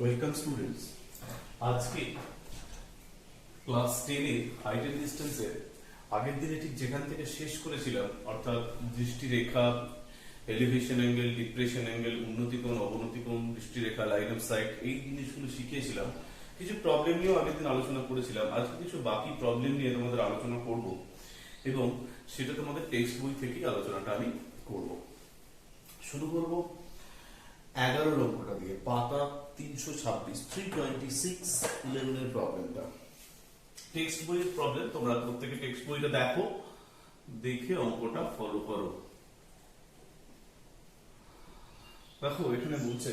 Welcome students. আজকে class 10 এর height and ডিসটেন্সের আগের দিনে ঠিক যেখান থেকে শেষ করেছিলাম, অর্থাৎ দৃষ্টিরেখা, এলিভেশন অ্যাঙ্গেল, ডিপ্রেশন অ্যাঙ্গেল, উন্নতিকোণ, অবনতিকোণ, দৃষ্টিরেখা, লাইন অফ সাইট, এই জিনিসগুলো শিখিয়েছিলাম। কিছু প্রবলেম নিয়েও আগের দিন আলোচনা করেছিলাম। আজকে কিছু বাকি প্রবলেম নিয়ে তোমাদের আলোচনা করব এবং সেটা তোমাদের টেক্সট বই থেকেই আলোচনাটা আমি করব। শুরু করব 11 অঙ্কটা দিয়ে, পাতা 326, 326 11 এর প্রবলেমটা। টেক্সট বইয়ের প্রবলেম, তোমরা প্রত্যেকে টেক্সট বইটা দেখো, দেখে অঙ্কটা ফলো করো। দেখো এখানে বলছে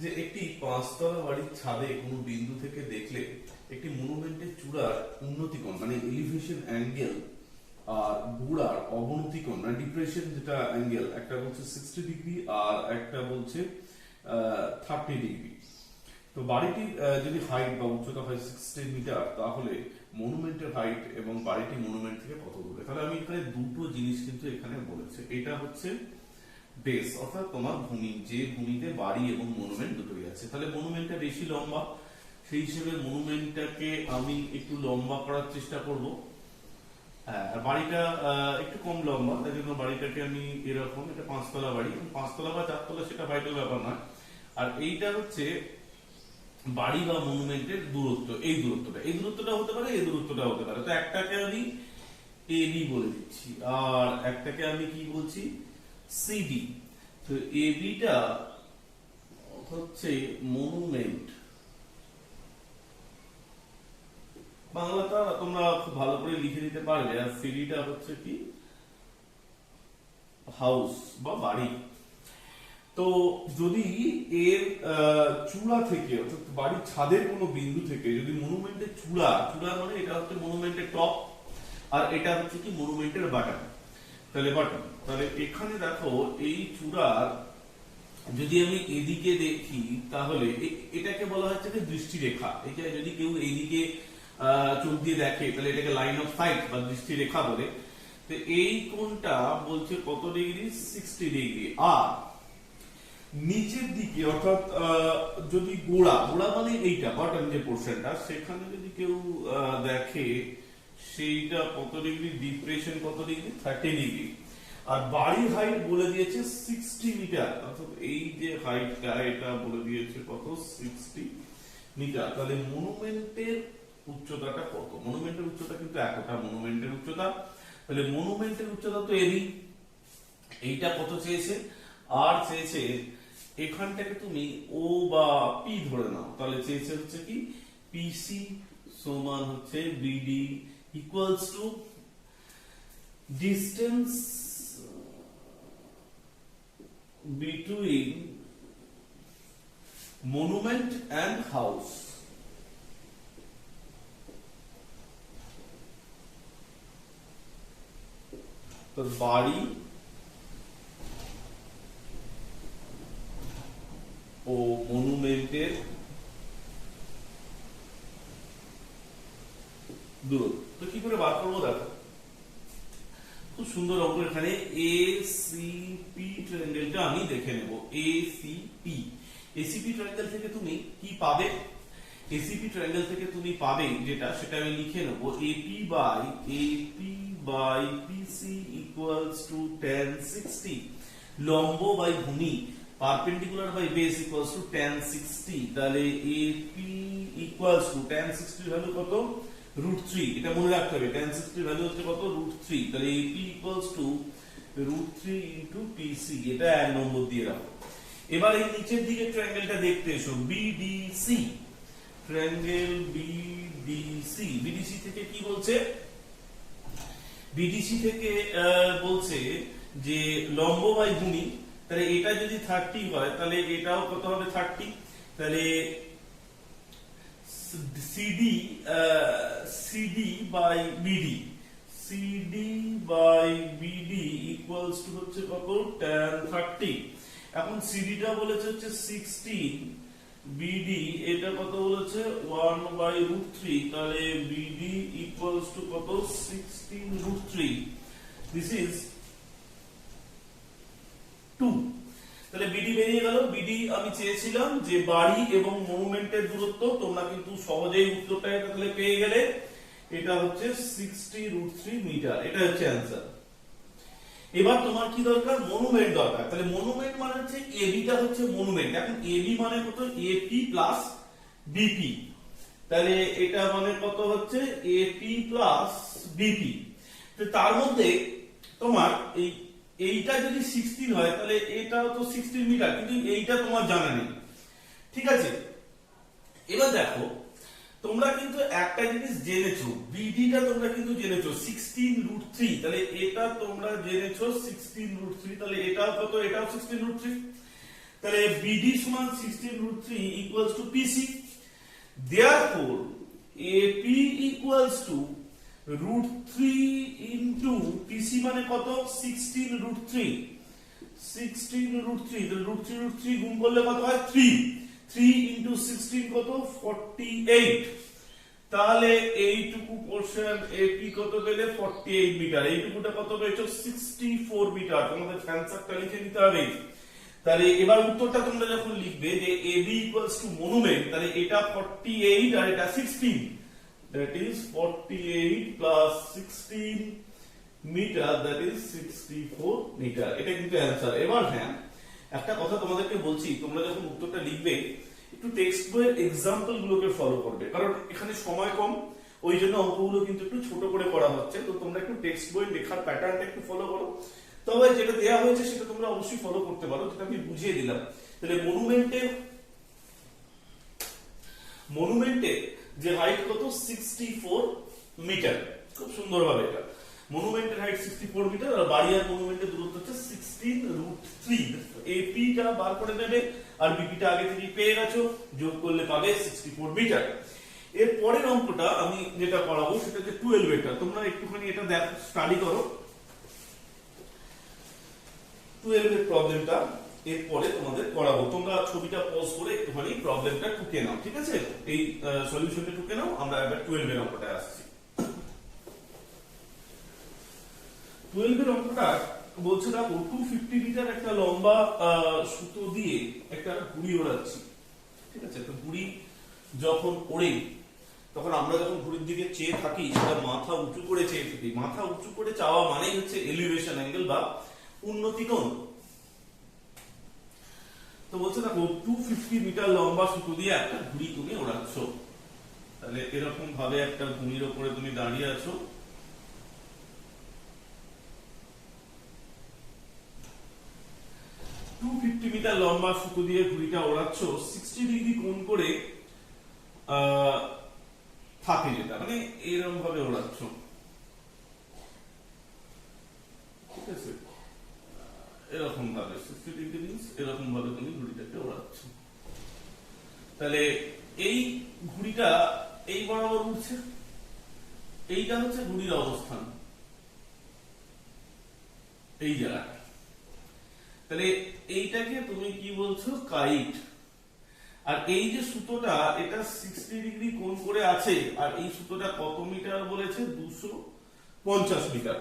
যে একটি 5তলা বাড়ির ছাদে কোনো বিন্দু থেকে দেখলে একটি মনুমেন্টের চূড়ার উন্নতিকোণ মানে এলিভেশন অ্যাঙ্গেল আর গোড়ার অবনতিকোণ মানে ডিপ্রেশন যেটা অ্যাঙ্গেল, একটা বলছে 60 ডিগ্রি আর একটা বলছে 30 ডিগ্রি। তো বাড়িটির যদি হাইট বা উচ্চতা হয় 60 মিটার, তাহলে মনুমেন্টের হাইট এবং বাড়িটি মনুমেন্ট থেকে কত দূরে। তাহলে আমি এখানে দুটো জিনিস কিন্তু এখানে বলেছে। এটা হচ্ছে বেস, অর্থাৎ তোমার ভূমি, যে ভূমিতে বাড়ি এবং মনুমেন্ট দুটোই আছে। তাহলে মনুমেন্টটা বেশি লম্বা, সেই হিসেবে মনুমেন্টটাকে আমি একটু লম্বা করার চেষ্টা করব। আর বাড়িটা একটু কম লম্বা, তাই জন্য বাড়িটাকে আমি এরকম, এটা 5তলা বাড়ি, 5তলা বা 4তলা সেটা ভাইটাল ব্যাপার নয়। আর এইটা হচ্ছে বাড়ি বা মনুমেন্টের দূরত্ব, এই দূরত্বটা হতে পারে, এই দূরত্বটা হতে পারে। তো একটাকে আমি এবি বলে দিচ্ছি আর একটাকে আমি কি বলছি, সিডি। তো এবিটা হচ্ছে মনুমেন্ট, বাংলাটা তোমরা খুব ভালো করে লিখে দিতে পারবে। আর সিডিটা হচ্ছে কি, হাউস বা বাড়ি। তো যদি এর চূড়া থেকে, অর্থাৎ বাড়ির ছাদের কোনো বিন্দু থেকে যদি মনুমেন্টের চূড়া মানে এটা হচ্ছে মনুমেন্টের টপ আর এটা হচ্ছে কি মনুমেন্টের বাটন, তাহলে এখানে দেখো এই চূড়ার যদি আমি এদিকে দেখি, তাহলে এটাকে বলা হচ্ছে যে দৃষ্টিরেখা। এটা যদি কেউ এইদিকে চোখ দিয়ে দেখে, তাহলে এটাকে লাইন অফ সাইট বা দৃষ্টিরেখা বলে। তো এই কোণটা বলছে কত ডিগ্রি, 60 ডিগ্রি। আর নিচের দিকে, অর্থাৎ যদি গোড়া মানে এইটা বটম যে পোর্শনটা, সেখানে যদি কেউ দেখে সেইটা কত ডিগ্রি, ডিপ্রেশন কত ডিগ্রি, 30 ডিগ্রি। আর বাড়ির হাইট বলে দিয়েছে 60 মিটার, অর্থাৎ এই যে হাইটটা এটা বলে দিয়েছে কত, 60 মিটার। তাহলে মনুমেন্টের উচ্চতাটা কত? মনুমেন্টের উচ্চতা কিন্তু একটা মনুমেন্টের উচ্চতা, তাহলে মনুমেন্টের উচ্চতা তো এরই, এইটা কত চেয়েছে, আর চেয়েছে এখানটাকে তুমি ও বা পি ধরে নাও, তাহলে চেয়েছে হচ্ছে কি পিসি সমান হচ্ছে BD equals to distance between monument and house. তো বাড়ি ও মনুমেন্টের দূরত্ব। তো কি করে বার করবো, দেখো খুব সুন্দর অঙ্ক। এখানে এসিপি ট্রায়াঙ্গেলটা আমি দেখে নেব। এসিপি ট্রায়াঙ্গেল থেকে তুমি কি পাবে? এসিপি ট্রায়াঙ্গেল থেকে তুমি পাবে যেটা, সেটা আমি লিখে নেব। AP by PC equals to tan 60, লম্ব বাই ভূমি, perpendicular by base equals to tan 60। তাহলে AP equals to tan 60 value কত, √3। এটা মনে রাখতে হবে, tan 60 ভ্যালু হচ্ছে কত, √3। তাহলে এপি ইকুয়ালস টু √3 ইনটু পিসি, এটা 1 নম্বর দিয়ে রাখো। এবার এই নিচের দিকে ট্রায়াঙ্গেলটা দেখতে এসো, বিডিসি। ট্রায়াঙ্গেল বিডিসি থেকে কি বলছে, বিডিসি থেকে বলছে যে লম্ব বাই ভূমি। তাহলে এটা যদি 30 হয়, তাহলে এটাও কত হবে, 30। তাহলে CD by BD equals to হচ্ছে কত, tan 30। এখন সিডিটা বলেছে হচ্ছে 16, বিডি এটা কত বলেছে, 1/√3। তাহলে বিডি ইকুয়ালস টু কত, 16√3। This is 2। তাহলে বিডি বেরিয়ে গেল। বিডি আমি চেয়েছিলাম যে বাড়ি এবং মনুমেন্টের দূরত্ব, তোমরা কিন্তু সহজেই উত্তরটা এটা তাহলে পেয়ে গেলে। এটা হচ্ছে 60√3 মিটার, এটা হচ্ছে অ্যান্সার। এবার তোমার কি দরকার, মনুমেন্ট দরকার। তাহলে মনুমেন্ট মানে হচ্ছে এবিটা হচ্ছে মনুমেন্ট। এখন এবি মানে কত, এপি প্লাস বিপি। তাহলে এটা মানে কত হচ্ছে এপি প্লাস বিপি। তো তার মধ্যে তোমার এইটা যদি 16 হয় তাহলে এটাও তো 16 মিটার, কিন্তু এইটা তোমার জানা নেই, ঠিক আছে। এবার দেখো তোমরা কিন্তু একটা জিনিস জেনেছো, বিডিটা তোমরা কিন্তু জেনেছো 16√3, তাহলে এটা তোমরা জেনেছো 16√3, তাহলে এটাও কত, এটাও 16√3। তাহলে বিডি সমান 16√3 equals to PC. Therefore AP equals to √3 into PC মানে কত, 16√3। 16√3, তাহলে √3 গুণ করলে কত হয় 3। 3 ইনটু 16 কত, 48। তাহলে এইটুকু পোরশন এপি কত পেলে 48 মিটার, এইটুকুটা কত পেয়েছো 64 মিটার। তোমাদের অ্যানসারটা লিখে নিতে হবে। তাহলে এবার উত্তরটা তোমরা যখন লিখবে যে এবি ইকুয়ালস টু মনুমেন্ট, তাহলে এটা 48 আর এটা 16, that is 48 plus 16 metre, that is 64 metre. এটা কিন্তু অ্যানসার। এবার হ্যাঁ, একটা কথা তোমাদেরকে বলছি, তোমরা যখন উত্তরটা লিখবে একটু টেক্সট বইয়ের এক্সাম্পল গুলোকে ফলো করবে, কারণ এখানে সময় কম, ওই জন্য অঙ্কগুলো কিন্তু একটু ছোট করে করা হচ্ছে। তো তোমরা একটু টেক্সট বই লেখার প্যাটার্নটা একটু ফলো করো। তবে যেটা দেওয়া হয়েছে সেটা তোমরা অবশ্যই ফলো করতে পারো, যেটা আমি বুঝিয়ে দিলাম। তাহলে মনুমেন্টে যে হাইট কত 64 মিটার, খুব সুন্দর ভাবে এটা মনুমেন্টের হাইট 64 মিটার, আর বাড়ি আর মনুমেন্টের দূরত্ব হচ্ছে 16√3। এপি টা বার করে নেবে, আর বিপি টা আগে থেকে পেয়ে গেছো, যোগ করলে পাবে 64 মিটার। এর পরের অঙ্কটা আমি যেটা করাবো সেটা হচ্ছে 12 এটা। তোমরা একটুখানি এটা দেখো, স্টাডি করো 12 এর প্রবলেমটা এরপরে তোমাদের করাবো। তোমরা ছবিটা পজ করে একটুখানি প্রবলেমটা টুকে নাও, ঠিক আছে, এই সলিউশনটা টুকে নাও। আমরা এবার 12 এর অঙ্কটা আসছি। 12 এর অঙ্কটা বলছে দেখো 250 মিটার একটা লম্বা সুতো দিয়ে একটা ঘুড়ি ওড়াচ্ছি, ঠিক আছে। তো ঘুড়ি যখন ওড়ে তখন আমরা যখন ঘুড়ির দিকে চেয়ে থাকি, সেটা মাথা উঁচু করে চেয়ে থাকি। মাথা উঁচু করে চাওয়া মানেই হচ্ছে এলিভেশন অ্যাঙ্গেল বা উন্নতি কোণ। তো বলছে দেখো 250 মিটার লম্বা সুতো দিয়ে একটা ঘুড়ি তুমি ওড়াচ্ছ। তাহলে এরকম ভাবে একটা ঘুড়ির উপরে তুমি দাঁড়িয়ে আছো, মিটার লম্বা সুতো দিয়ে ঘুড়িটা ওড়াচ্ছ, 60 ডিগ্রি কোণ করে থাকে, যেটা মানে এরকম ভাবে ওড়াচ্ছ, ঠিক আছে। এরকম ভাবে 60 ডিগ্রি মিন্স এরকম ভাবে তুমি ঘুড়িটাকে ওড়াচ্ছ। তাহলে এই ঘুড়িটা এই বরাবর উঠছে, এইটা হচ্ছে ঘুড়ির অবস্থান, এই জায়গাটা। তাহলে এইটাকে তুমি কি বলছো, কাইট। আর এই যে সুতোটা এটা 60 ডিগ্রি কোণ করে আছে, আর এই সুতোটা কত মিটার বলেছে, 250 মিটার,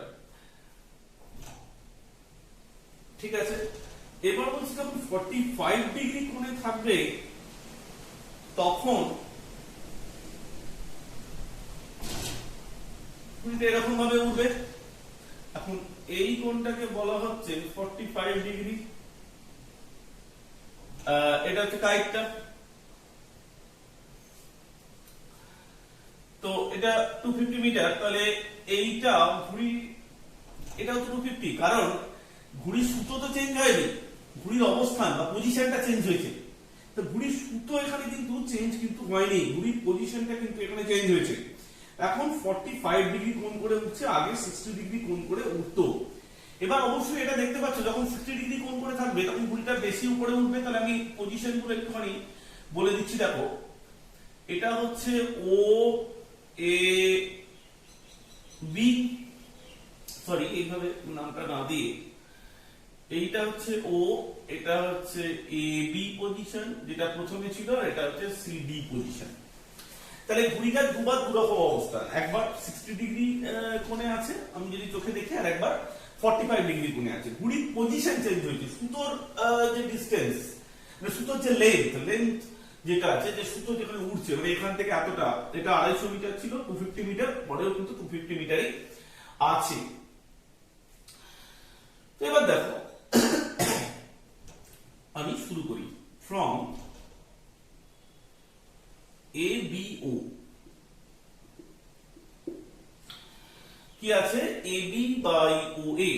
ঠিক আছে। এবার বলছি যখন 45 ডিগ্রি কোণে থাকবে তখন এরকম ভাবে উঠবে। এখন এই কোণটাকে বলা হচ্ছে 45 ডিগ্রি, এটা হচ্ছে কাইটটা। তো এটা 250 মিটার, তাহলে এইটা ঘুড়ি, এটা হচ্ছে 250, কারণ ঘুড়ির সুতো তো চেঞ্জ হয়নি, ঘুড়ির অবস্থান বা পজিশনটা চেঞ্জ হয়েছে। তো ঘুড়ির সুতো এখানে কিন্তু চেঞ্জ কিন্তু হয়নি, ঘুড়ির পজিশনটা কিন্তু এখানে চেঞ্জ হয়েছে। এখন 45 ডিগ্রি কোণ করে উঠছে, আগে 60 ডিগ্রি কোণ করে উঠতো। এবার অবশ্যই এটা দেখতে পাচ্ছ, যখন 60 ডিগ্রি কোণ করে থাকবে তখন ঘুড়িটা বেশি উপরে উঠবে। তাহলে আমি পজিশন গুলো একটুখানি বলে দিচ্ছি। দেখো এটা হচ্ছে ও এ বি, সরি এইভাবে নামটা না দিয়ে, এইটা হচ্ছে ও, এটা হচ্ছে এ বি পজিশন যেটা প্রথমে ছিল, আর এটা হচ্ছে সি ডি পজিশন। তাহলে ঘুড়িটা দুবার দুরকম অবস্থান, একবার 60 ডিগ্রি কোণে আছে আমি যদি চোখে দেখি, আর একবার 45 ডিগ্রি কোণে আছে, ঘুড়ির পজিশন চেঞ্জ হয়েছে, সুতোর যে ডিসটেন্স মানে সুতোর যে লেন্থ যেটা আছে, যে সুতো যেখানে উঠছে মানে এখান থেকে এতটা, এটা 250 মিটার ছিল, 250 মিটার, পরেও কিন্তু 250 মিটারই আছে। তো এবার দেখো আমি শুরু করি ফ্রম এ বি ও, কি আছে A B by O A,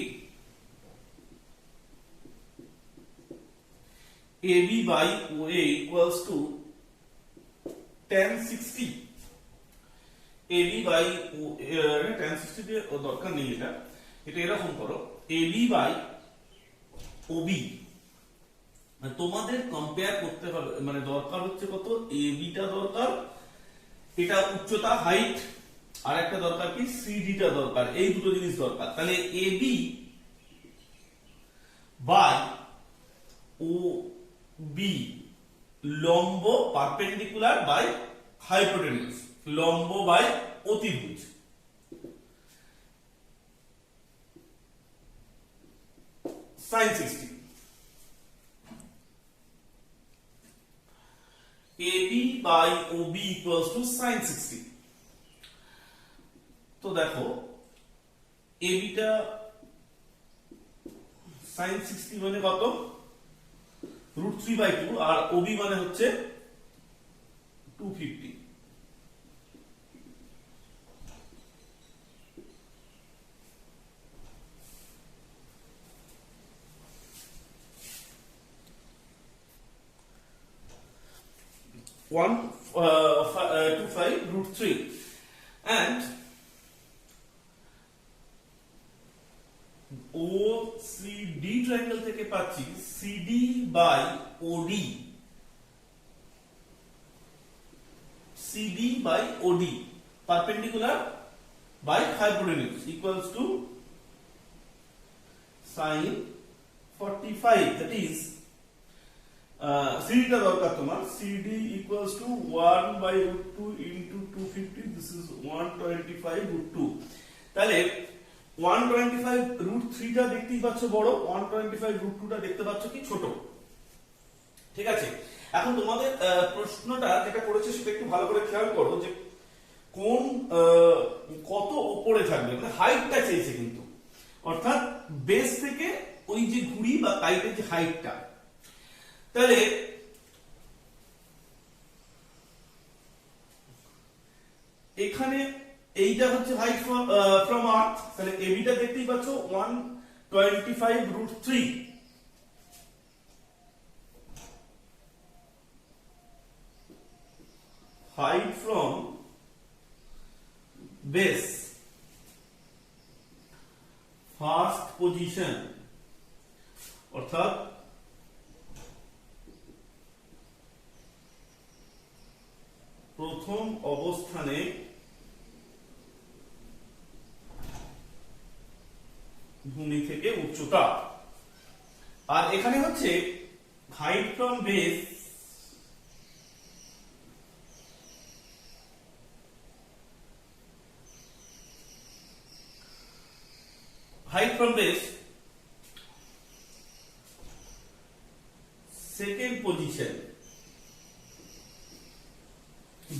AB by OA equals to tan 60, AB by tan 60 দিয়ে দরকার নেই, এটা এরকম করো AB by OB, তোমাদের কম্পেয়ার করতে হবে, মানে দরকার হচ্ছে কত, AB টা দরকার, এটা উচ্চতা হাইট, আর একটা দরকার কি CD টা দরকার, এই দুটো জিনিস দরকার। তাহলে AB by OB লম্ব পারপেন্ডিকুলার বাই হাইপোটেনিউস, লম্ব বাই অতিভুজ, sin 60, AB by OB equals to sin 60। তো দেখো AB টা sin 60 মানে কত, √3/2, আর OB মানে হচ্ছে 250। One 25 √3, and OCD ট্রায়াঙ্গেল থেকে পাচ্ছি CD by OD, CD by OD perpendicular by hypotenuse equals to sin 45, that is CD টা দরকার তোমার, CD equals to 1/√2 into 250, this is 125/2, তাহলে 125√3 টা দেখতেই পাচ্ছ বড়, 125√2 টা দেখতে পাচ্ছ কি ছোট, ঠিক আছে। এখন তোমাদের প্রশ্নটা যেটা করেছে সেটা একটু ভালো করে খেয়াল করো, যে কোন কত উপরে থাকবে, মানে হাইটটা চেয়েছে কিন্তু, অর্থাৎ বেস থেকে ওই যে ঘুড়ি বা কাইটের যে হাইটটা, তাহলে এখানে এইটা হচ্ছে হাইট ফ্রম আর্থ, তাহলে এবি টা দেখতেই পাচ্ছ 125√3, height from base first position, অর্থাৎ প্রথম অবস্থানে ভূমি থেকে উচ্চতা, আর এখানে হচ্ছে height from base second position,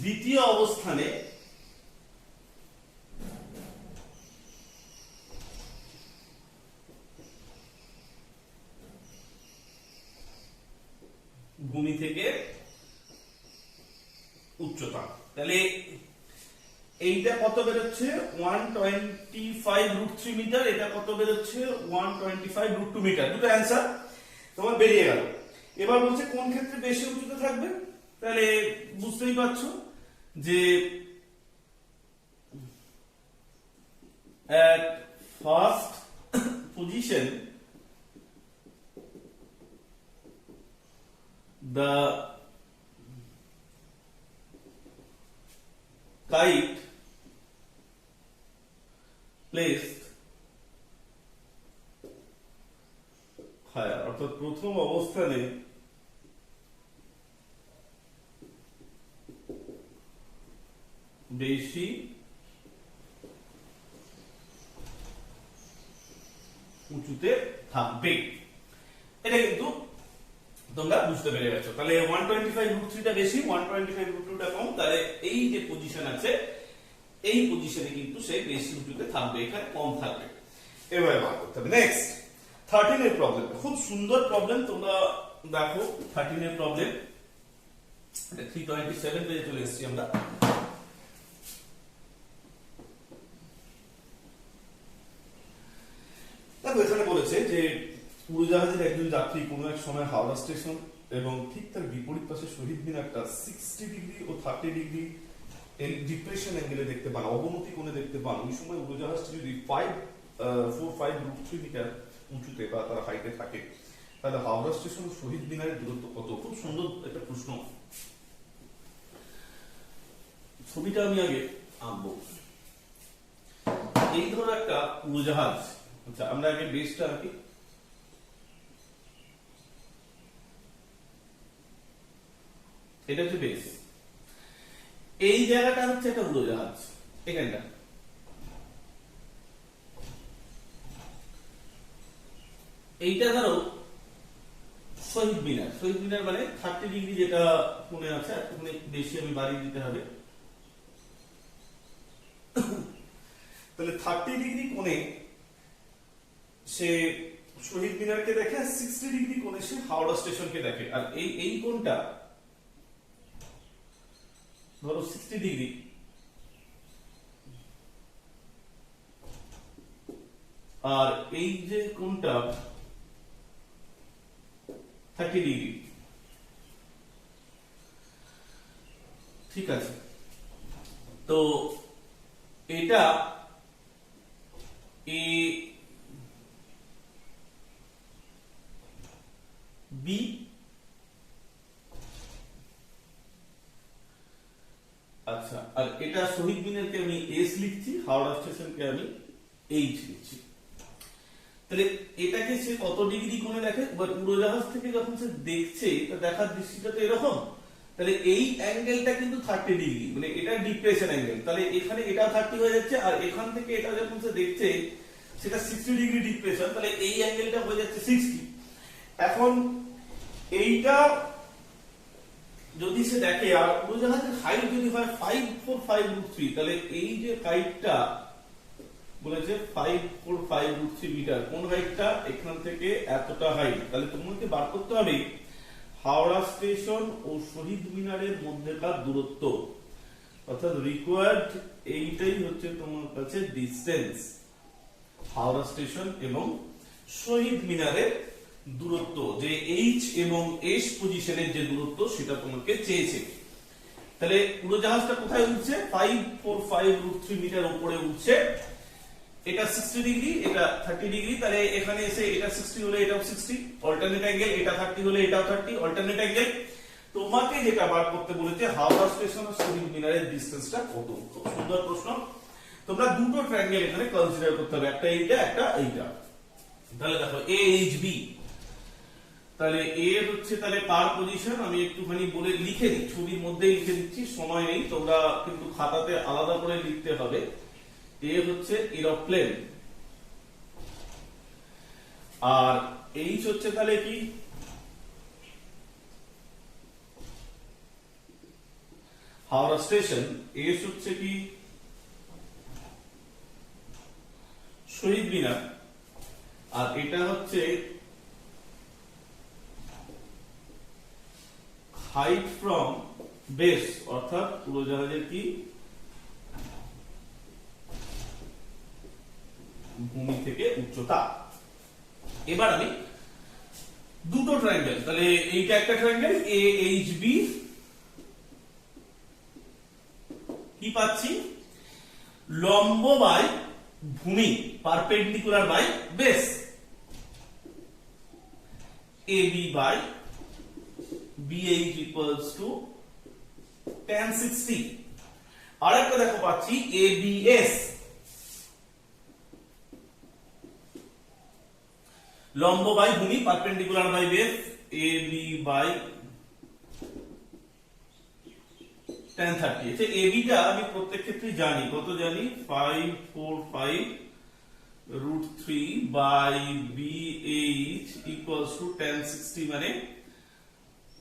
দ্বিতীয় অবস্থানে ভূমি থেকে উচ্চতা। তাহলে এইটা কত বেরোচ্ছে 125√3 মিটার, এটা কত বেরোচ্ছে 125√2 মিটার, দুটো অ্যান্সার তোমার বেরিয়ে গেল। এবার বলছে কোন ক্ষেত্রে বেশি উচ্চতা থাকবে, তাহলে বুঝতেই পারছো যে at first position the kite placed higher, অর্থাৎ প্রথম অবস্থানে বেশি উঁচুতে থাকবে। এটা কিন্তু তোমরা বুঝতে পেরে গেছো। তাহলে 125√3 টা বেশি, 125√2 টা কম, তাহলে এই যে পজিশন আছে এই পজিশনে কিন্তু সে বেশি উঁচুতে থাকবে, এখানে কম থাকবে। এবারে বার করতে হবে। নেক্সট 13 এর প্রবলেম, খুব সুন্দর প্রবলেম, তোমরা দেখো 13 এর প্রবলেম। এটা 327 পেজে চলে এসেছি আমরা। দেখো এখানে বলেছে যে উড়োজাহাজের একজন যাত্রী কোনো এক সময় হাওড়া স্টেশন এবং ঠিক তার বিপরীত পাশে শহীদ মিনারটা 60 ডিগ্রি ও 30 ডিগ্রি ডিপ্রেশন অ্যাঙ্গেলে দেখতে পান, অবনতি কোণে দেখতে পান। ওই সময় উড়োজাহাজটি যদি 545√3 মিটার উঁচুতে বা তার হাইটে থাকে, তাহলে হাওড়া স্টেশন ও শহীদ মিনারের দূরত্ব কত? খুব সুন্দর একটা প্রশ্ন। ছবিটা আমি আগে আঁকবো। এই ধরো একটা উড়োজাহাজ, আচ্ছা আমরা আগে বেসটা আঁকি। এটা হচ্ছে বেস, এই জায়গাটা হচ্ছে একটা উড়োজাহাজ, এখানটা এইটা ধরো শহীদ মিনার। শহীদ মিনার মানে 30 ডিগ্রি যেটা কোণে আছে, একটুখানি বেশি আমি বাড়িয়ে দিতে হবে। তাহলে 30 ডিগ্রি কোণে সে শহীদ মিনারকে দেখে, 60 ডিগ্রি কোণে সে হাওড়া স্টেশনকে দেখে। আর এই কোণটা ধরো 60 ডিগ্রি, আর এই যে কোণটা 30 ডিগ্রি। ঠিক আছে, তো এটা এ বি, আচ্ছা, আর এটা শহীদ মিনারকে আমি এস লিখছি, হাওড়া স্টেশনকে আমি এইচ লিখছি। তাহলে এটাকে সে কত ডিগ্রি কোণে দেখে? উড়োজাহাজ থেকে যখন সে দেখছে, তা দেখার দৃষ্টিটা তো এরকম। তাহলে এই অ্যাঙ্গেলটা কিন্তু 30 ডিগ্রি, মানে এটা ডিপ্রেশন অ্যাঙ্গেল। তাহলে এখানে এটা 30 হয়ে যাচ্ছে, আর এখান থেকে এটা যখন সে দেখছে সেটা 60 ডিগ্রি ডিপ্রেশন, তাহলে এই অ্যাঙ্গেলটা হয়ে যাচ্ছে 60। এখন এইটা যদি সে দেখে, আর উড়োজাহাজের হাইট যদি হয় 545√3, তাহলে এই যে হাইটটা বলেছে 545√3 মিটার, কোন হাইটটা? এখান থেকে এতটা হাইট। তাহলে তোমাকে বার করতে হবে হাওড়া স্টেশন ও শহীদ মিনারের মধ্যেকার দূরত্ব, অর্থাৎ রিকোয়ার্ড এইটাই হচ্ছে তোমার কাছে ডিসটেন্স, হাওড়া স্টেশন এবং শহীদ মিনারের দূরত্ব, যে এইচ এবং এস পজিশনের যে দূরত্ব সেটা তোমাকে চেয়েছে। তাহলে উড়োজাহাজটা কোথায় উঠছে? 545√3 মিটার উপরে উঠছে। এটা 60 ডিগ্রি, এটা 30 ডিগ্রি, তাহলে এখানে এসে এটা 60 হলে এটাও 60 অল্টারনেট অ্যাঙ্গেল, এটা 30 হলে এটাও 30 অল্টারনেট অ্যাঙ্গেল। তোমাকে যেটা বার করতে বলেছে হাওড়া স্টেশন আর শহীদ মিনারের ডিসটেন্সটা কত। খুব সুন্দর প্রশ্ন। তোমরা দুটো ট্রায়াঙ্গেল এখানে কনসিডার করতে হবে, একটা এইটা, একটা এইটা। তাহলে দেখো এ এইচ বি, তাহলে এ হচ্ছে তাহলে কার পজিশন, আমি একটুখানি বলে লিখে দিই, ছবির মধ্যেই লিখে দিচ্ছি, সময় নেই, তোমরা কিন্তু খাতাতে আলাদা করে লিখতে হবে। এ হচ্ছে এরোপ্লেন, আর এইচ হচ্ছে তাহলে কি? হাওড়া স্টেশন। এস হচ্ছে কি? শহীদ মিনার। আর এটা হচ্ছে হাইট ফ্রম বেস, অর্থাৎ উড়োজাহাজের কি? ভূমি থেকে উচ্চতা। এবার আমি দুটো ট্রায়াঙ্গেল, তাহলে এইটা একটা ট্রায়াঙ্গেল এ এইচ বি, কি পাচ্ছি? লম্ব বাই ভূমি, perpendicular by base, A B by BH equals to tan 60। আর একটা দেখো পাচ্ছি ABS, লম্ব বাই ভূমি, perpendicular by base, AB by tan 30। আচ্ছা AB টা আমি প্রত্যেক ক্ষেত্রে জানি, কত জানি? 545 √3 by BH equals to tan 60 মানে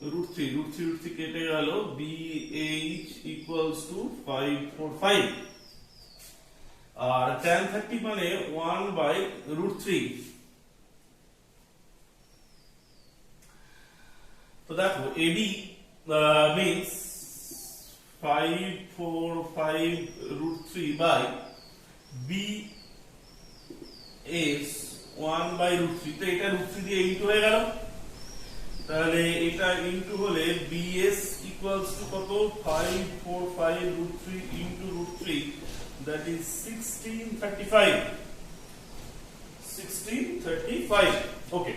√3 কেটে গেল BH equals to 545 R tan 30 মানে 1 by √3 তো দেখো AD means 545 √3 by BS 1 by √3 তো এটা √3 দিয়ে ইনটু হয়ে গেল তাহলে এটা ইনটু হলে BS equals to কত 545 √3 into √3 that is 1635 ওকে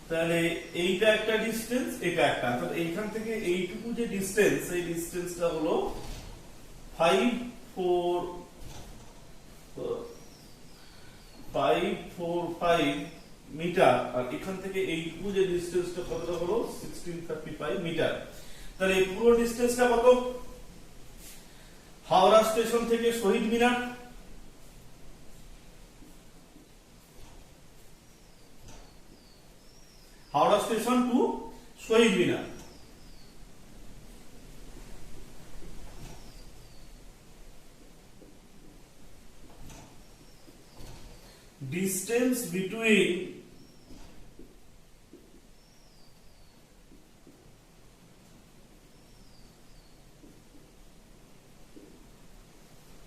তাহলে এইটা একটা ডিসটেন্স এটা একটা অর্থাৎ এইখান থেকে এইটুকু যে ডিসটেন্স এই ডিসটেন্সটা হলো 545 মিটার আর এখান থেকে এইটুকু যে ডিসটেন্সটা কতটা হলো 1635 মিটার তাহলে এই পুরো ডিসটেন্সটা কত হাওড়া স্টেশন থেকে Shahid Minar Howrah station to Shahid Minar distance between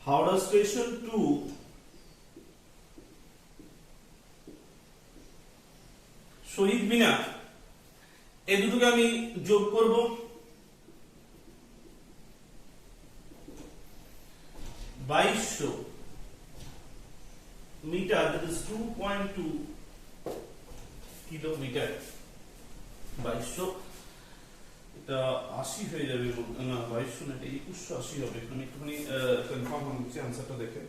Howrah station to Shahid Minar এই দুটোকে আমি যোগ করব 2200 মিটার that is 2.2 কিলোমিটার 2200 এটা 80 হয়ে যাবে না 2200 না এটা 2180 হবে আমি একটুখানি কনফার্ম হচ্ছি आंसरটা দেখে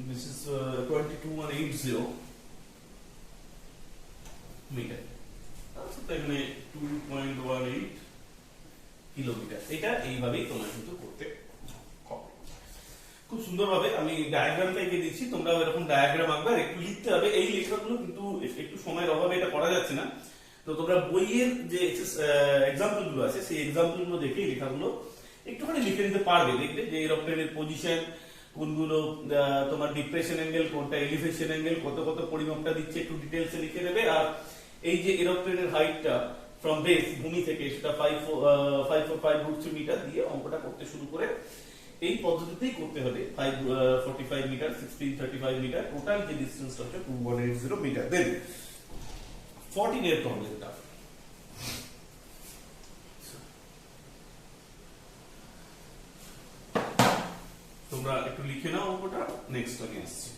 this is 22180 মিটার আচ্ছা তাহলে 2.18 কিলোমিটার এটা এইভাবেই তোমরা কিন্তু করতে হবে খুব সুন্দরভাবে আমি ডায়াগ্রামটা এঁকে দিচ্ছি তোমরা এরকম ডায়াগ্রাম আঁকবে আর একটু লিখতে হবে এই লেখাগুলো কিন্তু একটু সময়ের অভাবে এটা করা যাচ্ছে না তো তোমরা বইয়ের যে এক্সাম্পল গুলো আছে সেই এক্সাম্পল গুলো দেখে এই লেখাগুলো একটুখানি লিখে নিতে পারবে দেখবে যে এরোপ্লেনের পজিশন কোনগুলো তোমার ডিপ্রেশন অ্যাঙ্গেল কোনটা এলিভেশন অ্যাঙ্গেল কত কত পরিমাপটা দিচ্ছে একটু ডিটেইলসে লিখে নেবে আর এই যে এরোপ্লেনের হাইটটা ফ্রম বেস ভূমি থেকে সেটা 545 মিটার দিয়ে অঙ্কটা করতে শুরু করে এই পদ্ধতিতেই করতে হবে 545 মিটার 1635 মিটার টোটাল যে ডিসটেন্সটা হচ্ছে 2180 মিটার দেন 14 এর প্রবলেমটা তোমরা একটু লিখে নাও অঙ্কটা নেক্সট আমি আসছি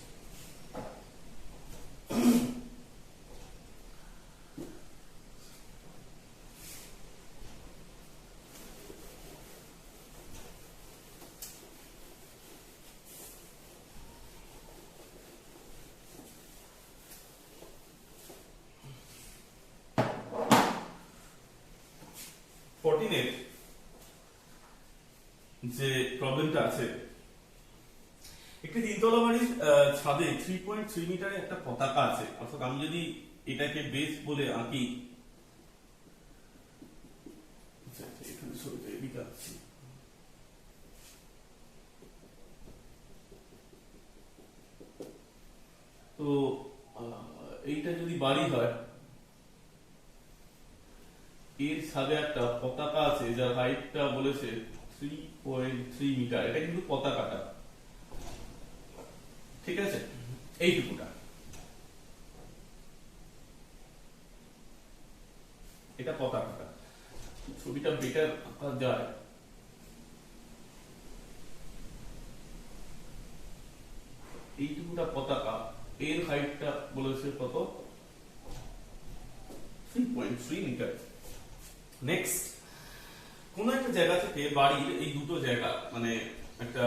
যে প্রবলেমটা আছে একটি তিনতলা বাড়ির ছাদে 3.3 মিটারে একটা পতাকা আছে অর্থাৎ আমি যদি এটাকে বেস বলে আঁকি এখানে ছবিটা এদিকে আঁকছি তো এইটা যদি বাড়ি হয় এর ছাদে একটা পতাকা আছে যার হাইটটা বলেছে 3.3 মিটার এটা কিন্তু পতাকাটা ঠিক আছে এইটুকুটা এটা পতাকাটা ছবিটা বেটার আঁকা যায় এইটুকুটা পতাকা এর হাইটটা বলেছে কত 3.3 মিটার নেক্সট কোন একটা জায়গা থেকে বাড়ির এই দুটো জায়গা মানে একটা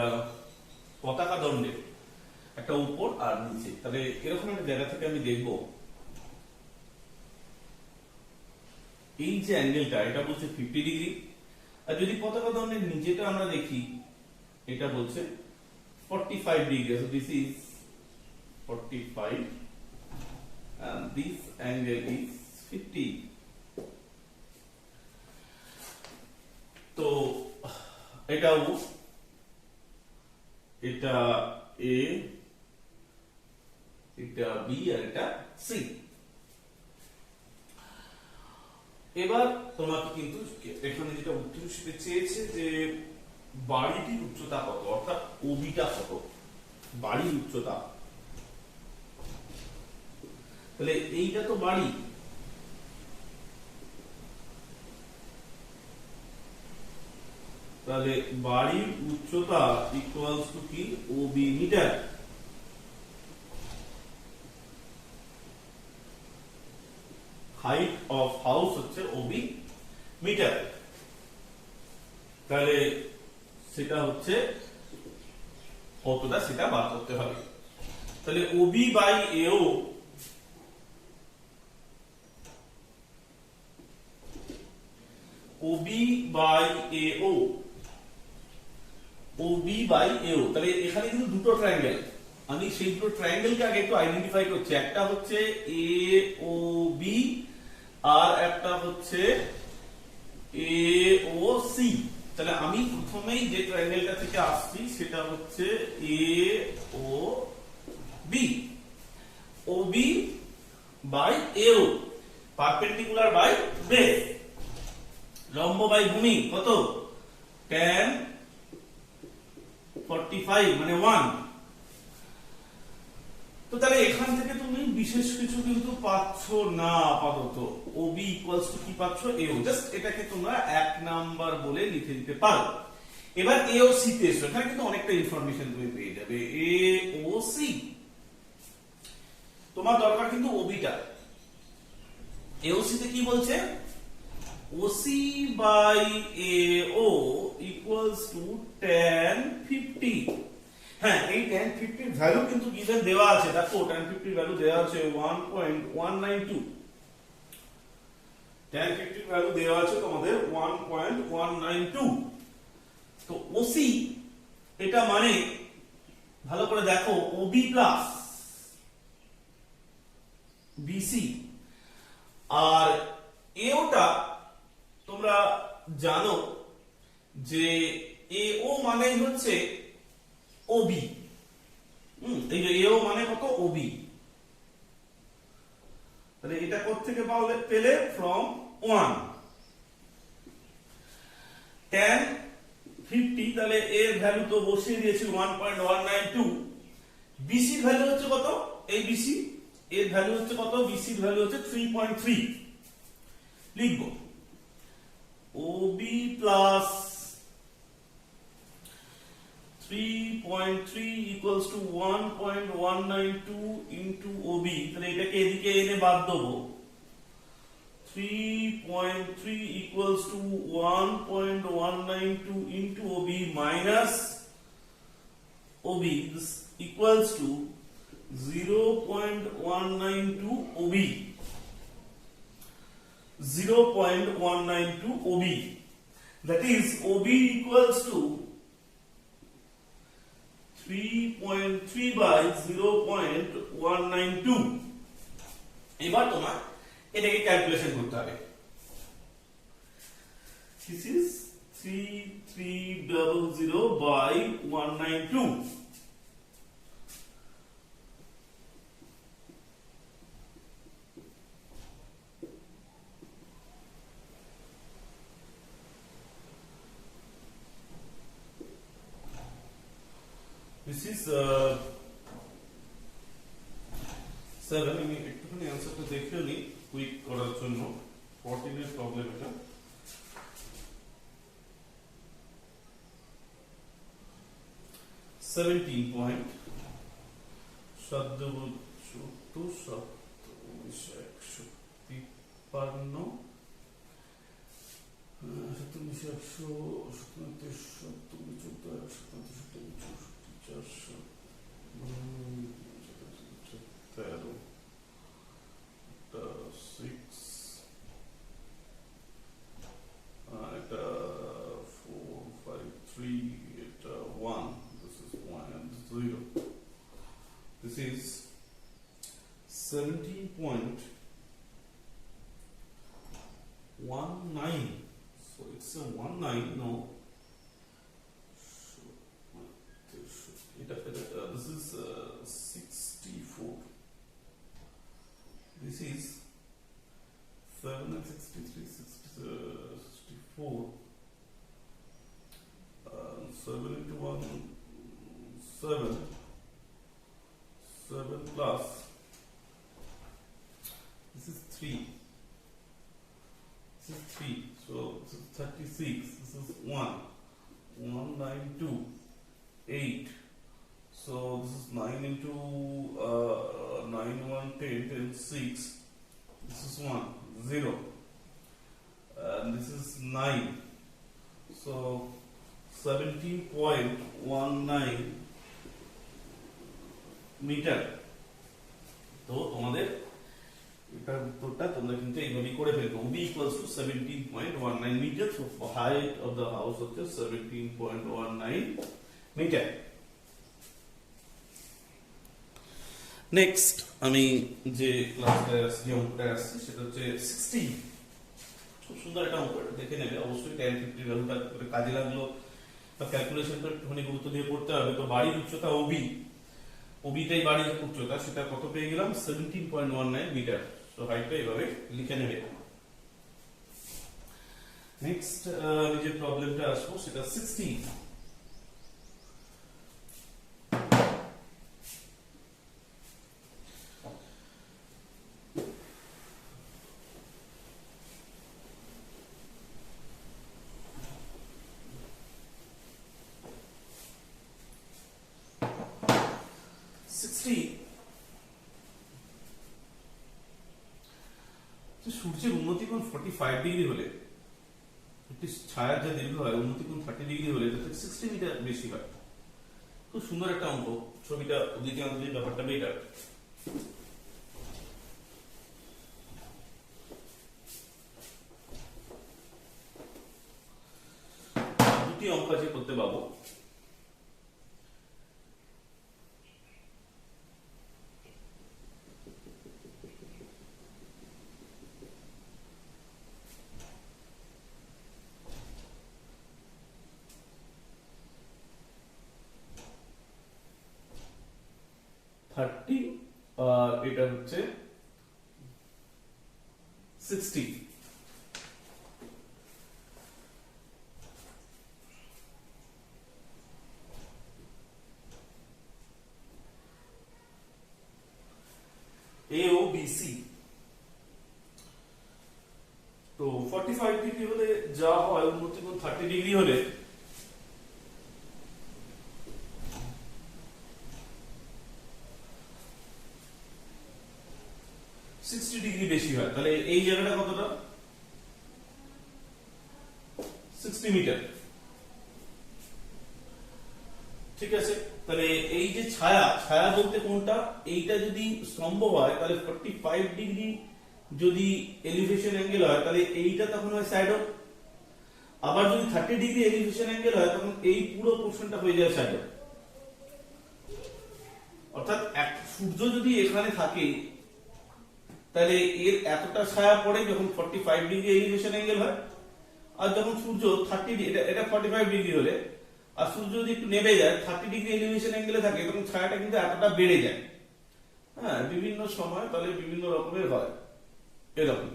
পতাকা দণ্ডের একটা উপর আর নিচে তাহলে এরকম একটা জায়গা থেকে আমি দেখব এই যে অ্যাঙ্গেলটা এটা বলছে 50 ডিগ্রি, আর যদি পতাকা দণ্ডের নিচেটা আমরা দেখি এটা বলছে 45 degree. So this is 45 and this angle is 50. তো এটাও এটা A, এটা B আর এটা C। এবার তোমাকে কিন্তু এখানে যেটা উত্তর হিসেবে চেয়েছে যে বাড়িটির উচ্চতা কত, অর্থাৎ ওবিটা কত, বাড়ির উচ্চতা। তাহলে এইটা তো বাড়ি, তাহলে বাড়ির উচ্চতা ইকুয়ালস টু কি OB metre. Height of house হচ্ছে ওবি মিটার। তাহলে সেটা হচ্ছে কতটা সেটা বার করতে হবে। তাহলে OB by AO OB by AO OB by AO, তাহলে এখানে কিন্তু দুটো ট্রায়াঙ্গেল, আমি সেই দুটো ট্রায়াঙ্গেলকে আগে একটু আইডেন্টিফাই করছি। একটা হচ্ছে এ ও বি আর একটা হচ্ছে এ ও সি। তাহলে আমি প্রথমেই যে ট্রায়াঙ্গেলটা থেকে আসছি সেটা হচ্ছে এ ও বি, ও বি বাই এও, পারপেন্ডিকুলার বাই বেস, লম্ব বাই ভূমি কত tan 45 মানে 1। তো তাহলে এখান থেকে তুমি বিশেষ কিছু কিন্তু পাচ্ছ না আপাতত। OB ইকুয়ালস টু কি পাচ্ছ AO, জাস্ট এটাকে তোমরা এক নাম্বার বলে লিখে দিতে পারো। এবার AOC তে এসো, এখানে কিন্তু অনেকটা ইনফরমেশন তুমি পেয়ে যাবে। AOC তোমার দরকার কিন্তু OB টা। AOC তে কি বলছে OC by AO equals to tan 50। হ্যাঁ, এই tan 50 ভ্যালু কিন্তু গিভেন দেওয়া আছে, দেখো tan 50 ভ্যালু দেওয়া আছে 1.192। tan 50 ভ্যালু দেওয়া আছে তোমাদের 1.192। তো OC এটা মানে ভালো করে দেখো OB প্লাস BC, আর AOটা তোমরা জানো যে AO মানে হচ্ছে OB। এই যে AO মানে কত OB, তাহলে এটা কোথা থেকে পেলে ফ্রম 1 tan 50, তাহলে এর ভ্যালু তো বসিয়ে দিয়েছি 1.192। BC এর ভ্যালু হচ্ছে কত, এই BC এর ভ্যালু হচ্ছে কত, BC এর ভ্যালু হচ্ছে 3.3। লিখবো OB plus 3.3 equals to 1.192 into OB, তাহলে এটাকে এদিকে এনে বাদ দেবো। 3.3 equals to 1.192 into OB minus OB, this equals to 0.192 OB, 0.192 OB, that is OB equals to 3.3 by 0.192। এবার তোমার এটাকে ক্যালকুলেশন করতে হবে। This is 3300 by 192। This is 7। আমি একটুখানি অ্যান্সারটা দেখে নিই কুইক করার জন্য। 14 এর প্রবলেম এটা। 17 point 13 19. So it's a 19. No. This is 64. This is 7 and 63, 64. 7 into 1, 7. 7 plus. This is 3. This is 3. So this is 36. This is 1. 192. 8. So this is 9 into 9, 1, 10, 10, 6. This is 1, 0. And this is 9. So 17.19 metre. তো তোমাদের এটার উত্তরটা তোমরা কিন্তু এইভাবেই করে ফেলবে। OB equals to 17.19 metre. So height of the house হচ্ছে 17.19 মিটার। নেক্সট আমি যে ক্লাসটা যে অঙ্কটা আসছে সেটা হচ্ছে 16। খুব সুন্দর একটা অঙ্ক, দেখে নেবে অবশ্যই tan 50 ভ্যালুটা করে কাজে লাগলো বা ক্যালকুলেশনটা একটুখানি গুরুত্ব দিয়ে করতে হবে। তো বাড়ির উচ্চতা ওবিটাই বাড়ির উচ্চতা, সেটা কত পেয়ে গেলাম 17.19 মিটার। তো হাইটটা এভাবে লিখে নেবে। নেক্সট আমি যে প্রবলেমটা আসবো সেটা 16। সূর্যের উন্নতিকোণ 45 ডিগ্রি হলে একটি ছায়ার যা দীর্ঘ হয় উন্নতিকোণ 30 ডিগ্রি হলে তাতে 60 মিটার বেশি হয়। খুব সুন্দর একটা অঙ্ক, ছবিটা ওদিকে আনলে ব্যাপারটা বেটার। দুটি অঙ্ক আছে করতে পাবো। এটা হচ্ছে 60। AOBC তো 45 ডিগ্রি হলে যা হয় উন্নতিকোণ 30 ডিগ্রি হলে ডিগ্রি বেশি হয়। তাহলে এই জায়গাটা কতটা 60 মিটার। ঠিক আছে, তাহলে এই যে ছায়া বলতে কোনটা, এইটা যদি স্তম্ভ হয় তাহলে 45 ডিগ্রি যদি এলিভেশন অ্যাঙ্গেল হয় তাহলে এইটা তখন হয় শ্যাডো। আবার যদি 30 ডিগ্রি এলিভেশন অ্যাঙ্গেল হয় তখন এই পুরো পোরশনটা হয়ে যায় শ্যাডো। অর্থাৎ এক সূর্য যদি এখানে থাকে তাহলে এর এতটা ছায়া পড়ে যখন 45 ডিগ্রি এলিভেশন অ্যাঙ্গেল হয়, আর যখন সূর্য 30 এটা 45 ডিগ্রি হলে আর সূর্য যদি একটু নেমে যায় 30 ডিগ্রি এলিভেশন অ্যাঙ্গেলে থাকে তখন ছায়াটা কিন্তু এতটা বেড়ে যায়। হ্যাঁ, বিভিন্ন সময় তাহলে বিভিন্ন রকমের হয় এরকম।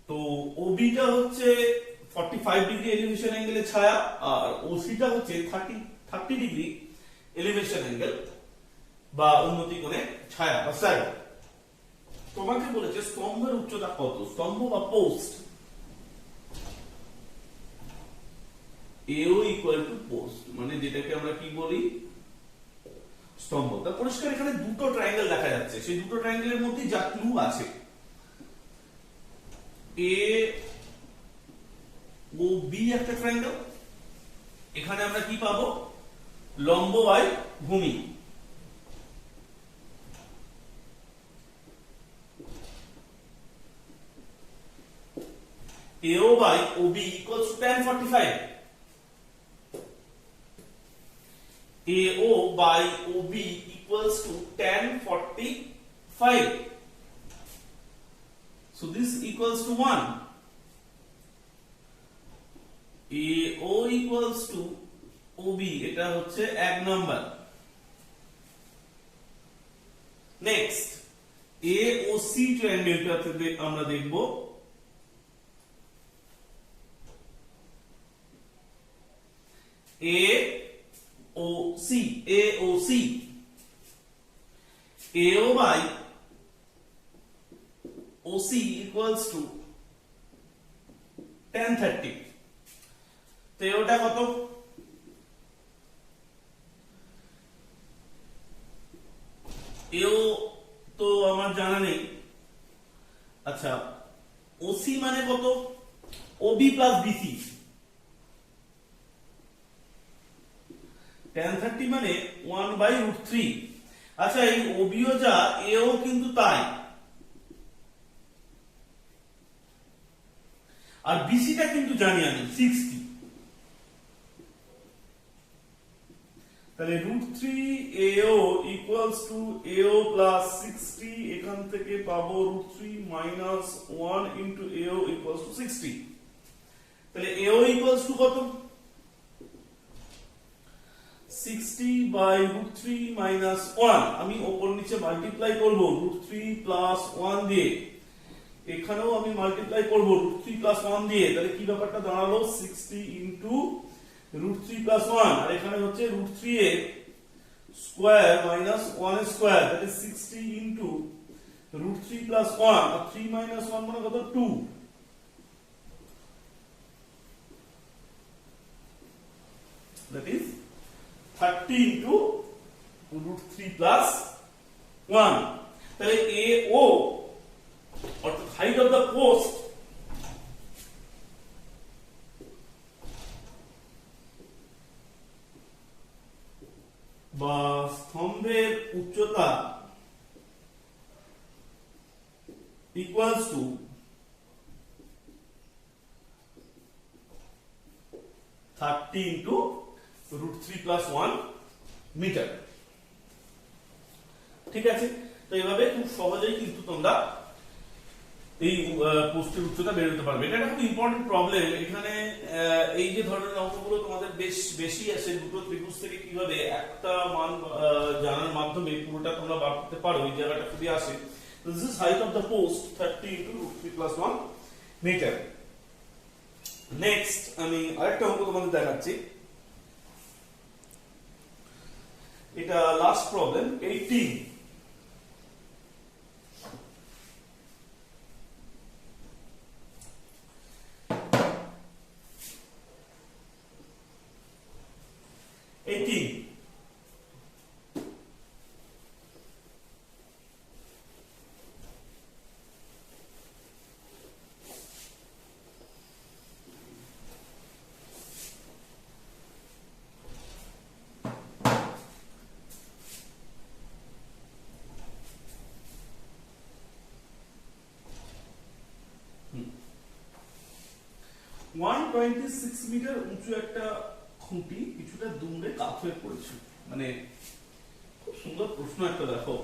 তো ওবিটা হচ্ছে 45 ডিগ্রি এলিভেশন অ্যাঙ্গেলে ছায়া আর ওসিটা হচ্ছে 30 ডিগ্রি এলিভেশন অ্যাঙ্গেল বা উন্নতি কোণে ছায়া বা শ্যাডো। তোমাকে বলেছে স্তম্ভের উচ্চতা কত, স্তম্ভ বা post. AO equal to post, মানে যেটাকে আমরা কি বলি স্তম্ভ। তা পরিষ্কার এখানে দুটো ট্রায়াঙ্গেল দেখা যাচ্ছে, সেই দুটো ট্রায়াঙ্গেলের মধ্যে যা ক্লু আছে A ও B একটা ট্রায়াঙ্গেল, এখানে আমরা কি পাবো লম্ব বাই ভূমি। AO by OB equals to tan 45. AO by OB equals to tan 45. So So this equals to 1. AO equals to OB, এটা হচ্ছে 1 নাম্বার। নেক্সট AOC ট্রায়াঙ্গেলটা থেকে আমরা দেখব AOC AO by OC equals to tan 30। তো ওটা কত? এও তো আমার জানা নেই। আচ্ছা, OC মানে কত? OB plus BC। tan 30 মানে 1/√3। আচ্ছা, এই OB ও যা, AO কিন্তু তাই। আর BC টা কিন্তু জানি আমি 60। তাহলে √3 AO equals to AO plus 60, এখান থেকে পাবো √3 minus 1 into AO equals to 60। তাহলে AO equals to কত? 60 by √3 minus 1। আমি ওপর নিচে মাল্টিপ্লাই করব √3 plus 1 দিয়ে, এখানেও আমি মাল্টিপ্লাই করব √3 plus 1 দিয়ে। তাহলে কি ব্যাপারটা দাঁড়ালো? 60 into √3 plus 1, আর এখানে হচ্ছে √3 এর স্কয়ার মাইনাস 1 এর square, that is 60 into √3 plus 1, আর 3 minus 1 মানে কত? 2। That is 30 into √3 plus 1। তাহলে AO অর্থাৎ হাইট অফ দ্য পোস্ট বা স্তম্ভের উচ্চতা equals to 30 into √3 plus 1 metre. ঠিক আছে, তো এইভাবে খুব সহজেই কিন্তু তোমরা এই পোস্টের উচ্চতা বের করতে পারবে। এটা একটা খুব ইম্পর্টেন্ট প্রবলেম। এখানে এই যে ধরনের অঙ্কগুলো তোমাদের বেশি আসে, দুটো ত্রিভুজ থেকে কিভাবে একটা মান জানার মাধ্যমে পুরোটা তোমরা বার করতে পারো, এই জায়গাটা খুবই আসে। So this is height of the post 30 into √3 plus 1 metre. Next আমি আরেকটা অঙ্ক তোমাদের দেখাচ্ছি। এটা লাস্ট প্রবলেম 18। ওয়ান 126 মিটার উঁচু একটা খুঁটি কিছুটা দূরে কাত হয়ে পড়েছে। মানে খুব সুন্দর প্রশ্ন একটা, দেখো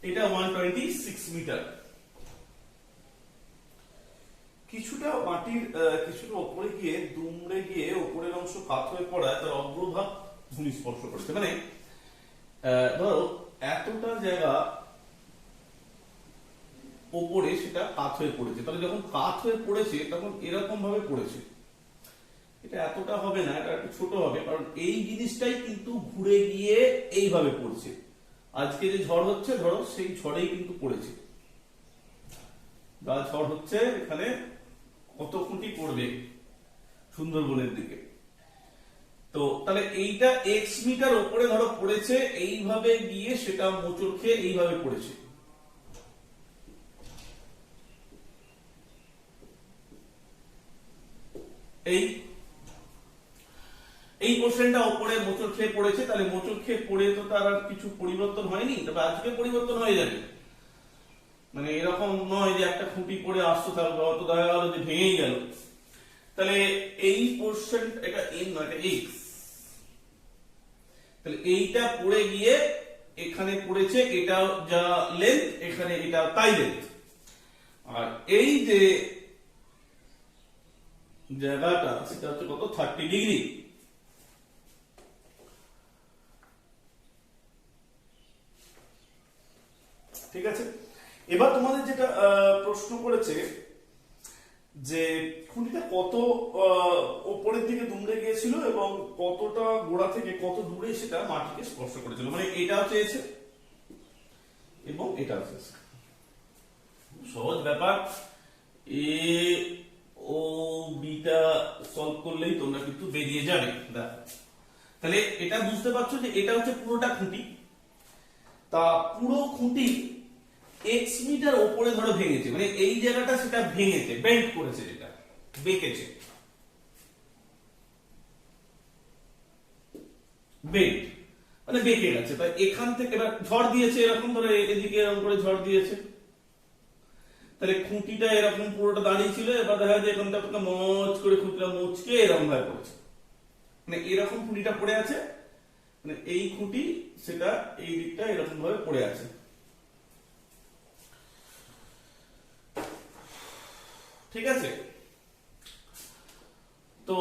এটা 126 মিটার। কিছুটা মাটির কিছুটা উপরে গিয়ে দুমড়ে গিয়ে উপরের অংশ কাত হয়ে পড়ায় তার অগ্রভাগ ভূমি স্পর্শ করেছে। মানে ধরো এতটা জায়গা উপরে সেটা কাত হয়ে পড়েছে, তাহলে যখন কাত হয়ে পড়েছে তখন এরকম ভাবে পড়েছে। এটা এতটা হবে না, এটা একটু ছোট হবে, কারণ এই জিনিসটাই কিন্তু ঘুরে গিয়ে এইভাবে পড়ছে। আজকে যে ঝড় হচ্ছে ধরো সেই ঝড়েই কিন্তু পড়েছে। ঝড় হচ্ছে, এখানে কত খুঁটি পড়বে সুন্দরবনের দিকে। তো তাহলে এইটা এক্স মিটার উপরে ধরো পড়েছে, এইভাবে গিয়ে সেটা মোচড় খেয়ে এইভাবে পড়েছে। এই এই পোর্শনটা উপরে মোচড় খেয়ে পড়েছে, তাহলে মোচড় খেয়ে পড়ে তো তার আর কিছু পরিবর্তন হয়নি, তবে আজকে পরিবর্তন হয়ে যাবে। মানে এরকম নয় যে একটা খুঁটি পড়ে আসতো তারপর অত দেখা গেল যে ভেঙেই গেল। তাহলে এই পোর্শন, এটা এন নয়, এটা এক্স, তাহলে এইটা পড়ে গিয়ে এখানে পড়েছে, এটা যা লেন্থ এখানে এটা তাই লেন্থ। আর এই যে জায়গাটা সেটা হচ্ছে কত, 30 ডিগ্রি। ঠিক আছে, এবার তোমাদের যেটা প্রশ্ন করেছে যে খুঁটিটা কত উপরের দিকে দুমড়ে গিয়েছিল এবং কতটা গোড়া থেকে কত দূরে সেটা মাটিকে স্পর্শ করেছিল, মানে এটাও চেয়েছে এবং এটাও চেয়েছে। সহজ ব্যাপার, এ ও বিটা সলভ করলেই তোমরা কিন্তু বেরিয়ে যাবে। দেখো তাহলে এটা বুঝতে পারছো যে এটা হচ্ছে পুরোটা খুঁটি, তা পুরো খুঁটি এক্স মিটার উপরে ধরো ভেঙেছে, মানে এই জায়গাটা সেটা ভেঙেছে, বেন্ড করেছে, যেটা বেঁকেছে, বেন্ড মানে বেঁকে গেছে। তাই এখান থেকে এবার ঝড় দিয়েছে, এরকম ধরে এদিকে এরকম করে ঝড় দিয়েছে, তাহলে খুঁটিটা এরকম পুরোটা দাঁড়িয়ে ছিল, এবার দেখা যায় এখানটা মচ করে খুঁটিটা মুচকে এরকম ভাবে পড়েছে, মানে এরকম খুঁটিটা পড়ে আছে, মানে এই খুঁটি সেটা এই দিকটা এরকম ভাবে পড়ে আছে। ঠিক আছে, তো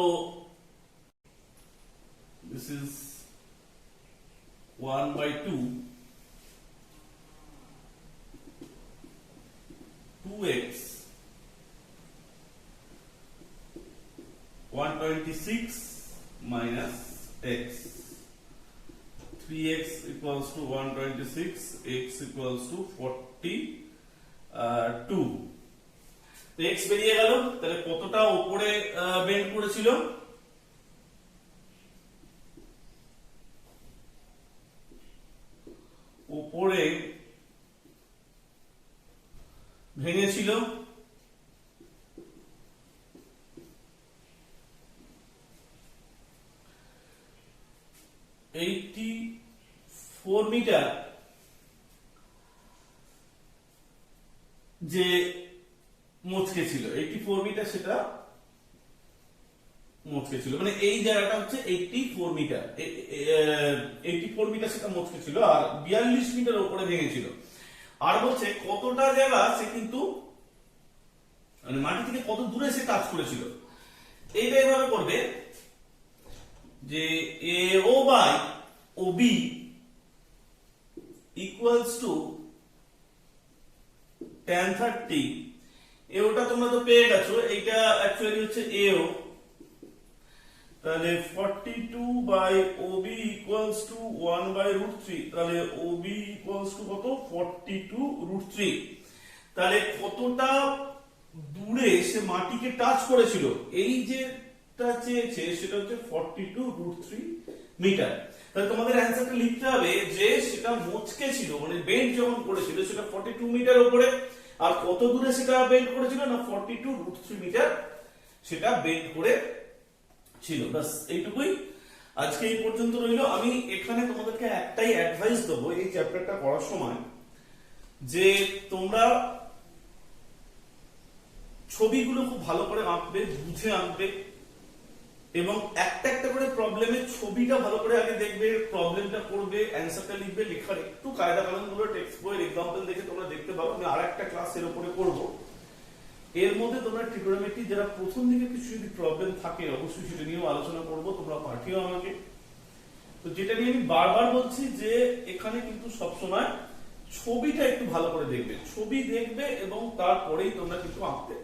this is 1/2 2x 126 minus x, 3x equals to 126, x equals to 42। তো x বেরিয়ে গেল, তাহলে কতটা উপরে বেন্ড করেছিল, উপরে ভেঙেছিল 84 মিটার, যে মোচকে ছিল 84 মিটার, সেটা মোচকে ছিল, মানে এই জায়গাটা হচ্ছে 84 মিটার, 84 মিটার সেটা মোচকে ছিল, আর 42 মিটার উপরে ভেঙেছিল। আর বলছে কতটা জায়গা সে কিন্তু মানে মাটি থেকে কত দূরে সে কাজ করেছিল। এইটা এইভাবে করবে যে AO বাই OB ইকুয়ালস টু tan 30, এওটা তোমরা তো পেয়ে গেছো, এইটা অ্যাকচুয়ালি হচ্ছে AO, তাহলে 42 বাই OB ইকুয়ালস টু 1/√3, তাহলে OB ইকুয়ালস টু কত, 42√3। তাহলে কতটা দূরে সে মাটিকে টাচ করেছিল, এই যেটা চেয়েছে সেটা হচ্ছে 42√3 মিটার। তাহলে তোমাদের অ্যান্সারটা লিখতে হবে যে সেটা মোচকে ছিল, মানে বেন্ড যখন করেছিল সেটা 42 মিটার উপরে, আর কত দূরে সেটা বেন্ড করেছিল না 42√3 মিটার সেটা বেন্ড করে ছিল। বাস এইটুকুই আজকে এই পর্যন্ত রইল। আমি এখানে তোমাদেরকে একটাই অ্যাডভাইস দেবো এই চ্যাপ্টারটা করার সময়, যে তোমরা ছবিগুলো খুব ভালো করে আঁকবে, বুঝে আঁকবে, এবং একটা একটা করে প্রবলেমের ছবিটা ভালো করে আগে দেখবে, প্রবলেমটা করবে, অ্যান্সারটা লিখবে, লেখার একটু কায়দা কানুনগুলো টেক্সট বইয়ের এক্সাম্পল দেখে তোমরা দেখতে পারো। আমি আরেকটা ক্লাস এর উপরে করব, এর মধ্যে তোমরা ট্রিগোনোমেট্রি যারা প্রথম দিকে কিছু যদি প্রবলেম থাকে অবশ্যই সেটা নিয়েও আলোচনা করব, তোমরা পাঠিও আমাকে। তো যেটা নিয়ে আমি বারবার বলছি যে এখানে কিন্তু সবসময় ছবিটা একটু ভালো করে দেখবে, ছবি দেখবে এবং তারপরেই তোমরা কিন্তু আঁকতে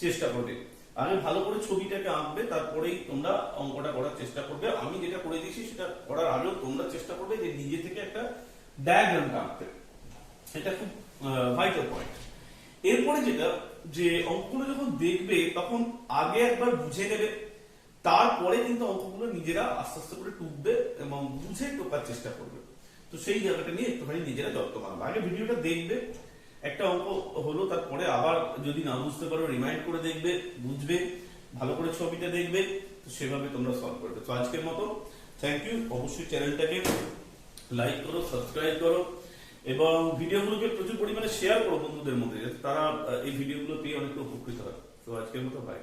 চেষ্টা করবে। আগে ভালো করে ছবিটাকে আঁকবে, তারপরেই তোমরা অঙ্কটা করার চেষ্টা করবে। আমি যেটা করে দিয়েছি সেটা করার আগেও তোমরা চেষ্টা করবে যে নিজে থেকে একটা ডায়াগ্রামটা আঁকতে, এটা খুব ভাইটাল পয়েন্ট। এরপরে যেটা, যে অঙ্কগুলো যখন দেখবে তখন আগে একবার বুঝে নেবে, তারপরে কিন্তু অঙ্কগুলো নিজেরা আস্তে আস্তে করে টুকবে এবং বুঝে টোকার চেষ্টা করবে। তো সেই জায়গাটা নিয়ে একটুখানি নিজেরা যত্ন মানবে। আগে ভিডিওটা দেখবে, একটা অঙ্ক হলো তারপরে আবার যদি না বুঝতে পারো রিমাইন্ড করে দেখবে, বুঝবে, ভালো করে ছবিটা দেখবে, তো সেভাবে তোমরা সলভ করবে। তো আজকের মতো থ্যাংক ইউ। অবশ্যই চ্যানেলটাকে লাইক করো, সাবস্ক্রাইব করো এবং ভিডিওগুলোকে প্রচুর পরিমাণে শেয়ার করো বন্ধুদের মধ্যে, যাতে তারা এই ভিডিওগুলো পেয়ে অনেকটা উপকৃত হয়। তো আজকের মতো বাই।